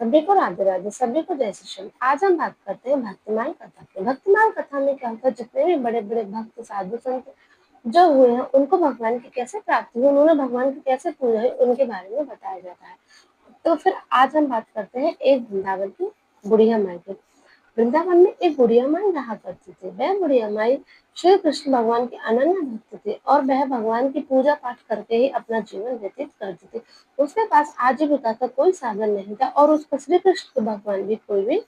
सभी को राधे राधे, सभी को जय श्री कृष्ण। आज हम बात करते हैं भक्तिमाल कथा की। भक्तिमाल कथा में क्या होता है, जितने भी बड़े बड़े भक्त साधु संत जो हुए हैं उनको भगवान की कैसे प्राप्ति हुई, उन्होंने भगवान की कैसे पूजा हुई, उनके बारे में बताया जाता है। तो फिर आज हम बात करते हैं एक वृंदावन की बुढ़िया माई की। वृंदावन में एक बुढ़िया माई रहा करती थी। वह बुढ़िया माई श्री कृष्ण भगवान की अनन्य भक्त थी और वह भगवान की पूजा पाठ करके ही अपना जीवन व्यतीत करती थी। उसके पास आजीविका का कोई साधन नहीं था और उसका श्री कृष्ण भगवान भी कोई भी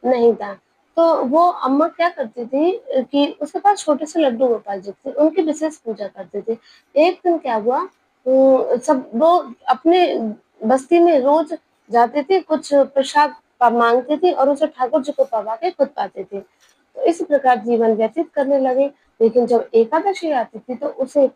नहीं था। तो वो अम्मा क्या करती थी कि उसके पास छोटे से लड्डू गोपाल जी थे, उनकी विशेष पूजा करती थी। एक दिन क्या हुआ, सब वो अपने बस्ती में रोज जाती थी, कुछ प्रसाद मांगती थी और उसे ठाकुर जी को पवा के खुद पाती थी। तो इस प्रकार जीवन व्यतीत करने लगे। लेकिन जब एकादशी आती थी तो उसे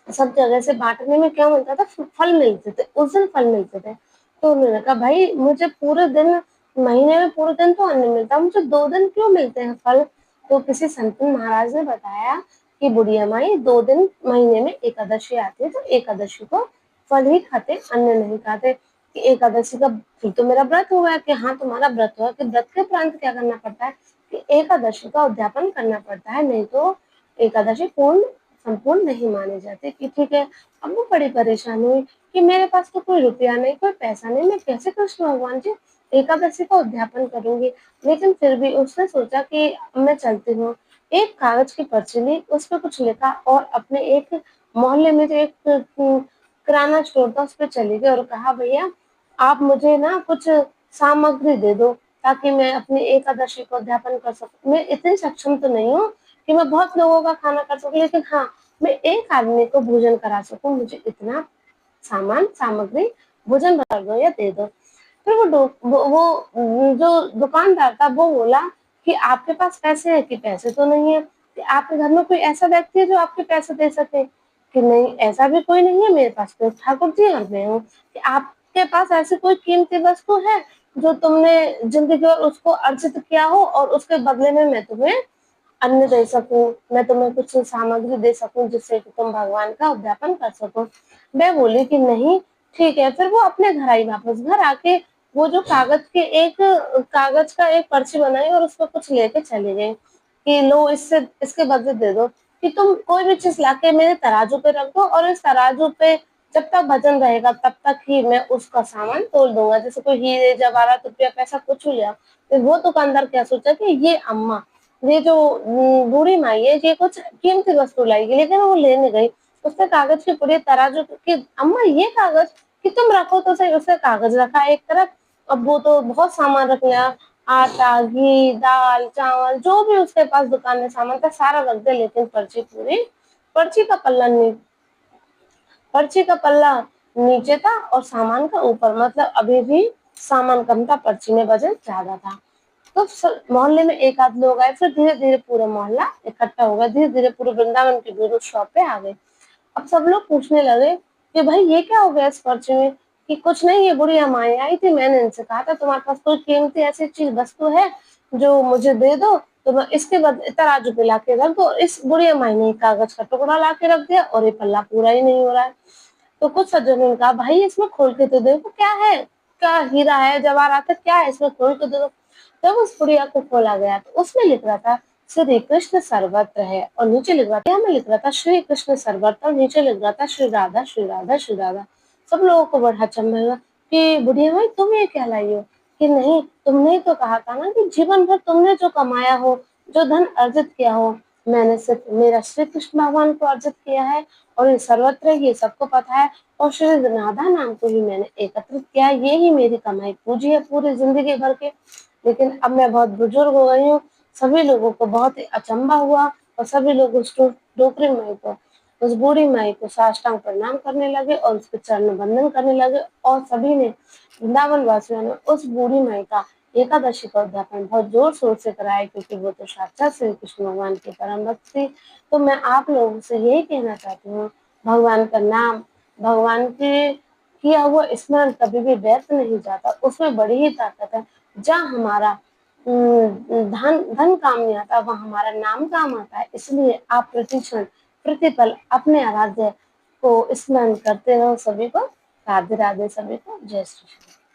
सब जगह से बांटने में क्या मिलता था, फल मिलते थे। उस दिन फल मिलते थे तो उन्होंने कहा, भाई मुझे पूरे दिन, महीने में पूरे दिन तो अन्न मिलता, मुझे 2 दिन क्यों मिलते हैं फल। तो किसी संतन महाराज ने बताया कि बुढ़िया माई 2 दिन महीने में एकादशी आती है, तो एकादशी को फल ही खाते, अन्न नहीं खाते। कि एकादशी का फिर तो मेरा व्रत हो गया, कि हाँ तुम्हारा व्रत हुआ। कि व्रत के उपरांत क्या करना पड़ता है कि एकादशी का उद्यापन करना पड़ता है, नहीं तो एकादशी पूर्ण संपूर्ण नहीं माने जाते। कि ठीक है, अब वो बड़ी परेशान हुई कि मेरे पास तो कोई रुपया नहीं, कोई पैसा नहीं, मैं कैसे कृष्ण भगवान जी एकादशी का उद्यापन करूंगी। लेकिन फिर भी उसने सोचा कि मैं चलती हूँ। एक कागज की पर्ची ली, उस पर कुछ लिखा और अपने एक मोहल्ले में जो एक किराना स्टोर था उस पर चली गई और कहा, भैया आप मुझे ना कुछ सामग्री दे दो ताकि मैं अपनी एकादशी का उद्यापन कर सकूं। मैं इतनी सक्षम तो नहीं हूँ कि मैं बहुत लोगों का खाना कर सकूं, लेकिन हाँ मैं एक आदमी को भोजन करा सकूं, मुझे इतना सामान सामग्री भोजन कर दो या दे दो। फिर वो जो दुकानदार था वो बोला कि आपके पास पैसे हैं? कि पैसे तो नहीं है। कि आपके घर में कोई ऐसा व्यक्ति है जो आपके पैसे दे सके? कि नहीं, ऐसा भी कोई नहीं है, मेरे पास तो ठाकुर जी और मैं हूँ। कि आपके पास ऐसी कोई कीमती वस्तु है जो तुमने जिंदगी भर उसको अर्जित किया हो और उसके बदले में मैं तुम्हें अन्न दे सकूं, मैं तुम्हें कुछ सामग्री दे सकूं जिससे कि तुम भगवान का उद्यापन कर सको। मैं बोली कि नहीं, ठीक है। फिर वो अपने घर आई, वापस घर आके वो जो कागज का एक पर्ची बनाई और उसको कुछ लेके चली गई कि लो इससे इसके बदले दे दो। कि तुम कोई भी चीज लाके मेरे तराजू पे रख दो और इस तराजू पे जब तक वजन रहेगा तब तक ही मैं उसका सामान तोल दूंगा। जैसे कोई हीरे जवाहरात रुपया पैसा कुछ लिया, तो वो दुकानदार क्या सोचा कि ये अम्मा, ये जो बूढ़ी माई है, ये कुछ कीमती वस्तु लाएगी। लेकिन वो लेने गई, उसने कागज की पूरी तराजू की, अम्मा ये कागज कि तुम रखो तो सही। उसने कागज रखा एक तरफ, अब वो तो बहुत सामान रख लिया, आटा घी दाल चावल जो भी उसके पास दुकान में सामान था सारा रख दिया। लेकिन पर्ची का पल्ला नहीं, पर्ची का पल्ला नीचे था और सामान का ऊपर, मतलब अभी भी सामान कम था, पर्ची में वजन ज्यादा था। तो मोहल्ले में एक आध लोग आए, फिर धीरे धीरे पूरा मोहल्ला इकट्ठा हो गया, धीरे धीरे पूरे वृंदावन के भीड़ उस शॉप पे आ गए। अब सब लोग पूछने लगे कि भाई ये क्या हो गया इस पर्ची में। कि कुछ नहीं, ये बुढ़िया माई आई थी, मैंने इनसे कहा था तुम्हारे पास कोई कीमती ऐसी चीज वस्तु है जो मुझे दे दो, तो मैं इसके बाद तराजू पे ला के रख दो। इस बुढ़िया माई ने कागज का टुकड़ा ला के रख दिया और ये पल्ला पूरा ही नहीं हो रहा है। तो कुछ सज्जनों ने कहा, भाई इसमें खोल के तो देखो क्या है, क्या हीरा है जवाहरात है, क्या है इसमें, खोल के दो। जब उस पुड़िया को खोला गया तो उसमें लिख रहा था श्री कृष्ण सर्वत्र है और नीचे लिख रहा था, हमें लिख रहा था श्री कृष्ण सर्वत्र और नीचे लिख रहा था श्री राधा श्री राधा श्री राधा। सब लोगों को बड़ा अचंभा हुआ कि बुढ़िया भाई तुम ये क्या लाई हो। कि नहीं, तुमने तो कहा था ना कि जीवन भर तुमने जो कमाया हो, जो धन अर्जित किया हो, मैंने सिर्फ मेरा श्री कृष्ण भगवान को अर्जित किया है और ये सर्वत्र ये सबको पता है। और श्री राधा नाम को ही मैंने एकत्रित किया है, ये ही मेरी कमाई पूंजी है पूरी जिंदगी भर के। लेकिन अब मैं बहुत बुजुर्ग हो गई हूँ। सभी लोगों को बहुत ही अचंभा हुआ और सभी लोग उस डोकरी माई को, उस बूढ़ी माई को साष्टांग प्रणाम करने लगे और उसके चरण बंदन करने लगे। और सभी ने, वृंदावन वासियों ने उस बूढ़ी माई का एकादशी का उद्यापन बहुत जोर शोर से कराया, क्योंकि वो तो साक्षात श्री कृष्ण भगवान की परम भक्त थी। तो मैं आप लोगों से यही कहना चाहती हूँ, भगवान का नाम, भगवान के किया हुआ स्मरण कभी भी व्यर्थ नहीं जाता, उसमें बड़ी ही ताकत है। जहाँ हमारा धन धन काम नहीं आता, वहाँ हमारा नाम काम आता है। इसलिए आप प्रतिक्षण प्रतिपल अपने आराध्य को स्मरण करते रहो। सभी को राधे राधे, सभी को जय श्री कृष्ण।